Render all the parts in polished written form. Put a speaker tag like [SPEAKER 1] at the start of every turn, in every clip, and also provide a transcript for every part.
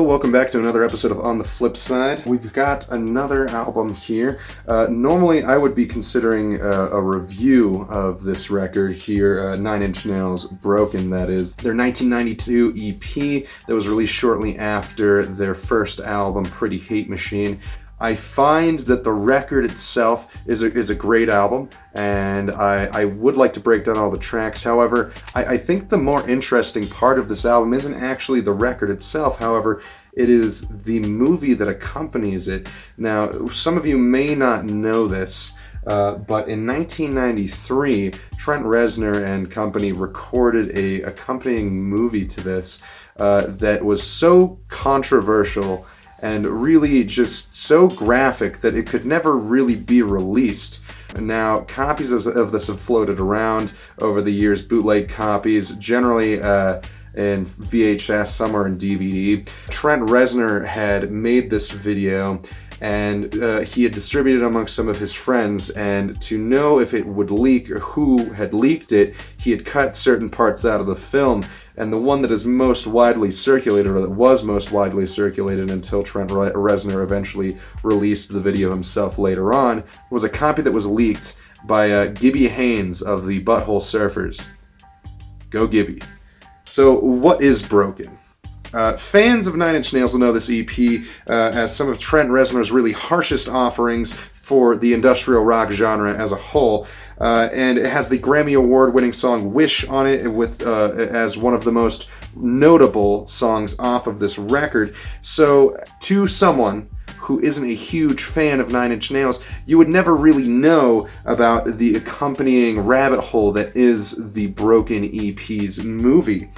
[SPEAKER 1] Hello, welcome back to another episode of On the Flip Side. We've got another album here. Normally I would be considering a review of this record here, Nine Inch Nails' Broken, that is. Their 1992 EP that was released shortly after their first album, Pretty Hate Machine. I find that the record itself is a great album, and I would like to break down all the tracks. However, I think the more interesting part of this album isn't actually the record itself. However, it is the movie that accompanies it. Now, some of you may not know this, but in 1993, Trent Reznor and company recorded a accompanying movie to this that was so controversial and really just so graphic that it could never really be released. Now, copies of this have floated around over the years, bootleg copies, generally in VHS, some are in DVD. Trent Reznor had made this video, and he had distributed it amongst some of his friends, and to know if it would leak or who had leaked it, he had cut certain parts out of the film. And the one that is most widely circulated, or that was most widely circulated until Trent Reznor eventually released the video himself later on, was a copy that was leaked by Gibby Haynes of the Butthole Surfers. Go Gibby. So what is Broken? Fans of Nine Inch Nails will know this EP as some of Trent Reznor's really harshest offerings for the industrial rock genre as a whole. And it has the Grammy Award-winning song "Wish" on it, with as one of the most notable songs off of this record. So, to someone who isn't a huge fan of Nine Inch Nails, you would never really know about the accompanying rabbit hole that is the Broken EP's movie.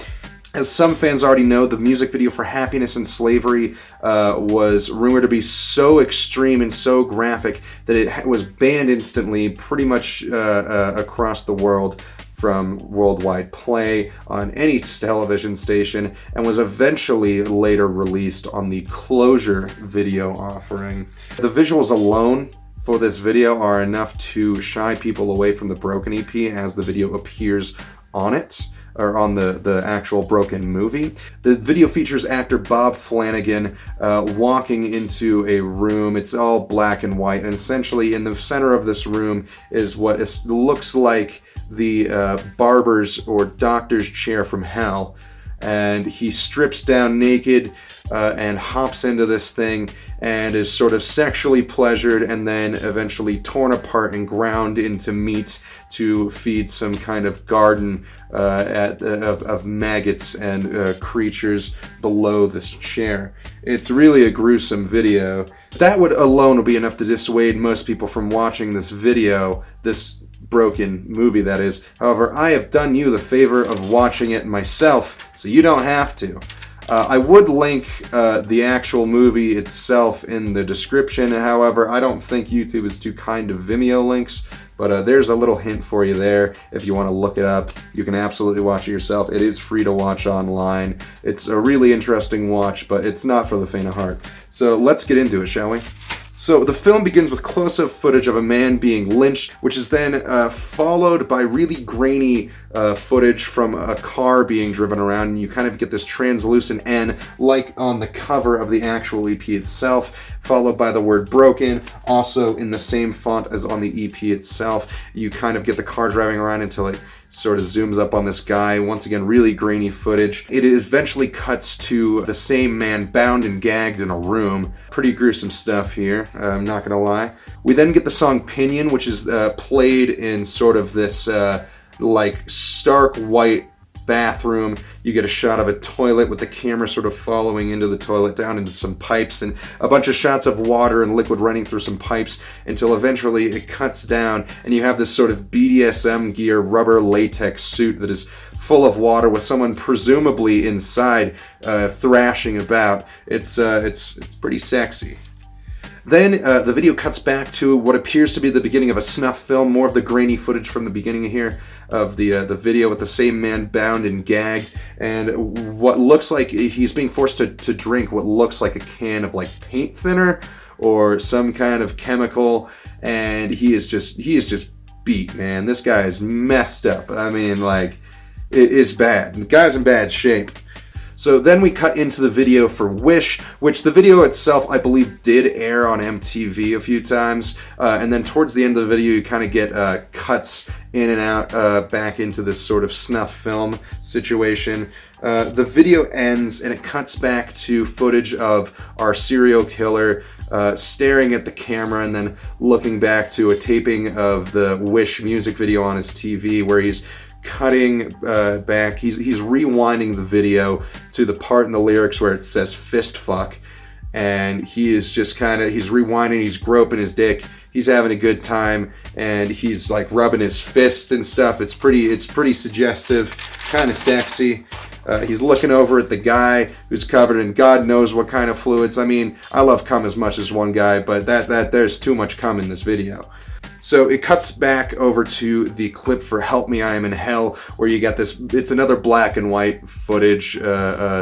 [SPEAKER 1] As some fans already know, the music video for Happiness and Slavery was rumored to be so extreme and so graphic that it was banned instantly pretty much across the world from worldwide play on any television station, and was eventually later released on the Closure video offering. The visuals alone for this video are enough to shy people away from the Broken EP, as the video appears on it, or on the actual Broken movie. The video features actor Bob Flanagan walking into a room. It's all black and white, and essentially in the center of this room is what looks like the barber's or doctor's chair from hell. And he strips down naked and hops into this thing and is sort of sexually pleasured, and then eventually torn apart and ground into meat to feed some kind of garden of maggots and creatures below this chair. It's really a gruesome video. That would alone be enough to dissuade most people from watching this video, this Broken movie that is. However, I have done you the favor of watching it myself, so you don't have to. I would link the actual movie itself in the description. However, I don't think YouTube is too kind to Vimeo links, but there's a little hint for you there. If you want to look it up, you can absolutely watch it yourself. It is free to watch online. It's a really interesting watch, but it's not for the faint of heart. So let's get into it, shall we? So the film begins with close-up footage of a man being lynched, which is then followed by really grainy footage from a car being driven around, and you kind of get this translucent N, like on the cover of the actual EP itself, followed by the word Broken, also in the same font as on the EP itself. You kind of get the car driving around until it sort of zooms up on this guy. Once again, really grainy footage. It eventually cuts to the same man bound and gagged in a room. Pretty gruesome stuff here, I'm not gonna lie. We then get the song Pinion, which is played in sort of this like stark white bathroom. You get a shot of a toilet with the camera sort of following into the toilet down into some pipes, and a bunch of shots of water and liquid running through some pipes, until eventually it cuts down and you have this sort of BDSM gear rubber latex suit that is full of water with someone presumably inside thrashing about. It's pretty sexy. Then the video cuts back to what appears to be the beginning of a snuff film, more of the grainy footage from the beginning here of the video, with the same man bound and gagged, and what looks like he's being forced to drink what looks like a can of like paint thinner or some kind of chemical, and he is just beat, man. This guy is messed up. I mean, like, it is bad. The guy's in bad shape. So then we cut into the video for Wish, which the video itself, I believe, did air on MTV a few times. And then towards the end of the video, you kind of get cuts in and out back into this sort of snuff film situation. The video ends and it cuts back to footage of our serial killer staring at the camera and then looking back to a taping of the Wish music video on his TV where he's cutting back, he's rewinding the video to the part in the lyrics where it says fist fuck, and he is just he's rewinding, he's groping his dick, he's having a good time, and he's like rubbing his fist and stuff. It's pretty suggestive, kind of sexy. He's looking over at the guy who's covered in God knows what kind of fluids. I mean, I love cum as much as one guy, but there's too much cum in this video. So it cuts back over to the clip for Help Me, I Am in Hell, where you got this, it's another black and white footage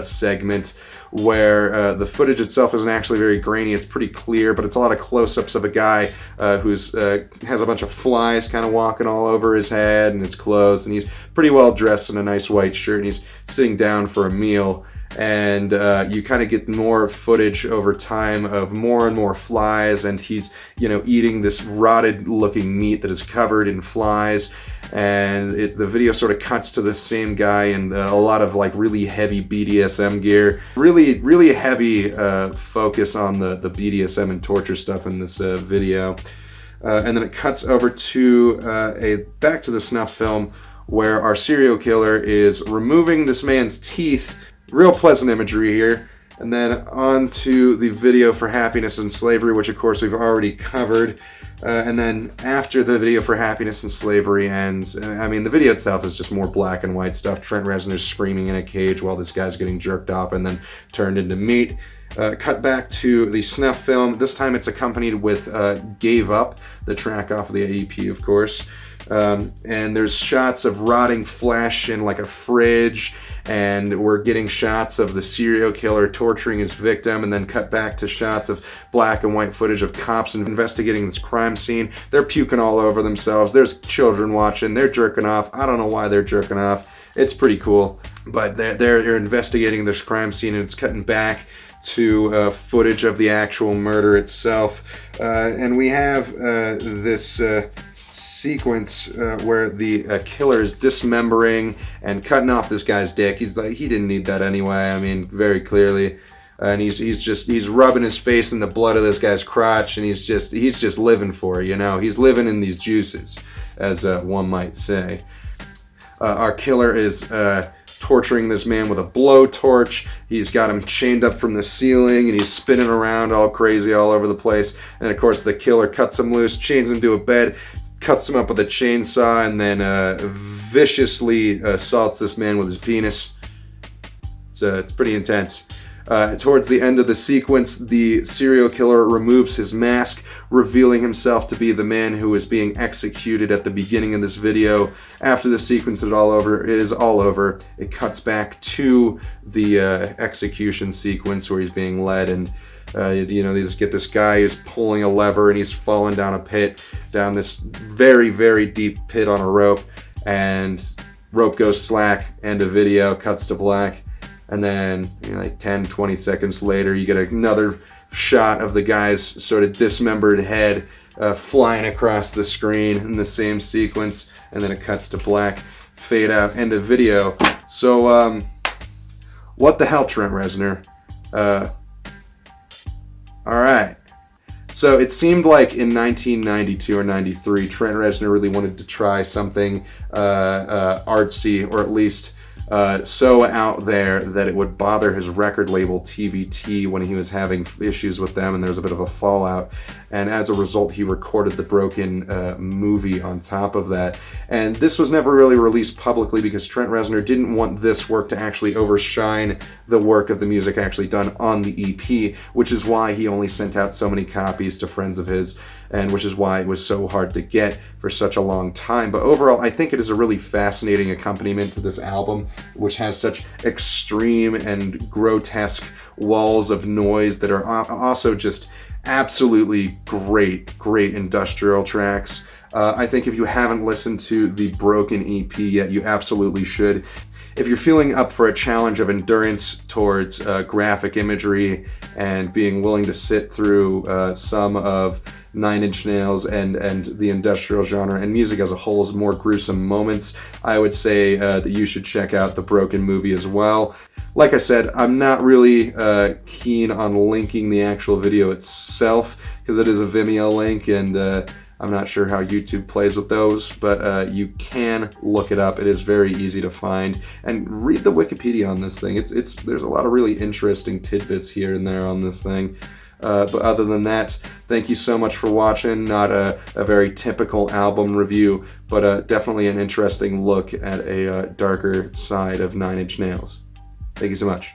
[SPEAKER 1] segment where the footage itself isn't actually very grainy. It's pretty clear, but it's a lot of close-ups of a guy who's has a bunch of flies kind of walking all over his head and his clothes, and he's pretty well dressed in a nice white shirt, and he's sitting down for a meal. And you kind of get more footage over time of more and more flies, and he's, you know, eating this rotted looking meat that is covered in flies, and the video sort of cuts to the same guy in a lot of like really heavy BDSM gear, really heavy focus on the BDSM and torture stuff in this video, and then it cuts over to back to the snuff film where our serial killer is removing this man's teeth. Real pleasant imagery here. And then on to the video for Happiness and Slavery, which of course we've already covered. And then after the video for Happiness and Slavery ends, I mean, the video itself is just more black and white stuff. Trent Reznor screaming in a cage while this guy's getting jerked off and then turned into meat. Cut back to the snuff film. This time it's accompanied with Gave Up, the track off of the EP, of course. And there's shots of rotting flesh in like a fridge, and we're getting shots of the serial killer torturing his victim, and then cut back to shots of black and white footage of cops investigating this crime scene. They're puking all over themselves. There's children watching. They're jerking off. I don't know why they're jerking off. It's pretty cool. But they're investigating this crime scene, and it's cutting back to footage of the actual murder itself. And we have this sequence where the killer is dismembering and cutting off this guy's dick. He's like, he didn't need that anyway. I mean, very clearly. And he's rubbing his face in the blood of this guy's crotch, and he's just living for it, you know. He's living in these juices, as one might say. Our killer is torturing this man with a blowtorch. He's got him chained up from the ceiling, and he's spinning around all crazy all over the place. And of course, the killer cuts him loose, chains him to a bed, cuts him up with a chainsaw, and then viciously assaults this man with his penis. It's pretty intense. Towards the end of the sequence, the serial killer removes his mask, revealing himself to be the man who is being executed at the beginning of this video. After the sequence is all over, it cuts back to the execution sequence where he's being led, and you know, they just get this guy who's pulling a lever, and he's falling down a pit, down this very, very deep pit on a rope, and rope goes slack, end of video, cuts to black. And then, you know, like 10-20 seconds later, you get another shot of the guy's sort of dismembered head flying across the screen in the same sequence, and then it cuts to black, fade out, end of video. So what the hell, Trent Reznor? Alright, so it seemed like in 1992 or 93, Trent Reznor really wanted to try something artsy, or at least so out there that it would bother his record label TVT when he was having issues with them, and there was a bit of a fallout, and as a result he recorded the Broken movie on top of that. And this was never really released publicly because Trent Reznor didn't want this work to actually overshine the work of the music actually done on the EP, which is why he only sent out so many copies to friends of his, and which is why it was so hard to get for such a long time. But overall, I think it is a really fascinating accompaniment to this album, which has such extreme and grotesque walls of noise that are also just absolutely great industrial tracks. I think if you haven't listened to the Broken EP yet, you absolutely should. if you're feeling up for a challenge of endurance towards graphic imagery and being willing to sit through some of Nine Inch Nails and the industrial genre and music as a whole's more gruesome moments, I would say that you should check out the Broken movie as well. Like I said, I'm not really keen on linking the actual video itself because it is a Vimeo link, and I'm not sure how YouTube plays with those, but you can look it up. It is very easy to find, and read the Wikipedia on this thing. There's a lot of really interesting tidbits here and there on this thing. But other than that, thank you so much for watching. Not a very typical album review, but definitely an interesting look at a darker side of Nine Inch Nails. Thank you so much.